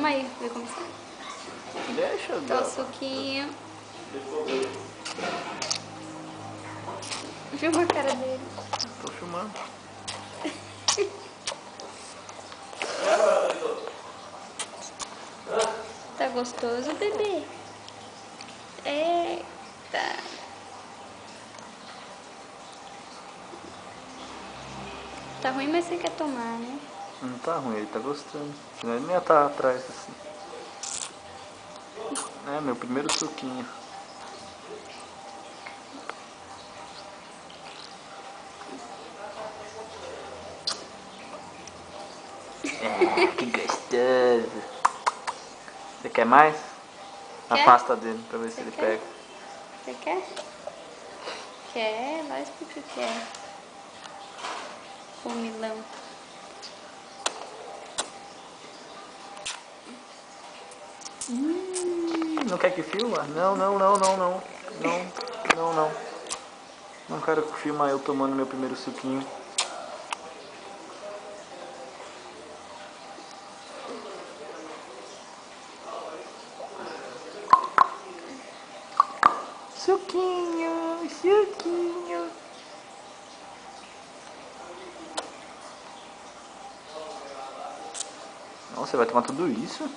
Toma aí, vai começar. Deixa eu Então, dar. suquinho. Filma a cara dele. Tô filmando. Tá gostoso, bebê? Eita. Tá ruim, mas você quer tomar, né? Não tá ruim, ele tá gostando. Senão ele nem ia estar atrás assim. É, meu primeiro suquinho. É, que gostoso. Você quer mais? Quer? Afasta dele pra ver se Você ele quer? pega. Você quer? Quer? Lógico que quer. Comilão. Não quer que filma? Não, não, não, não, não. Não, não, não. Não quero filmar eu tomando meu primeiro suquinho. Suquinho, suquinho. Nossa, você vai tomar tudo isso?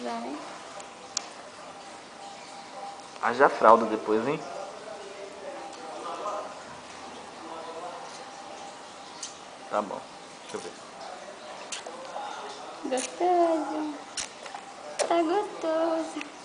Vai. Haja fralda depois, hein? Tá bom, deixa eu ver. Gostoso. Tá gostoso.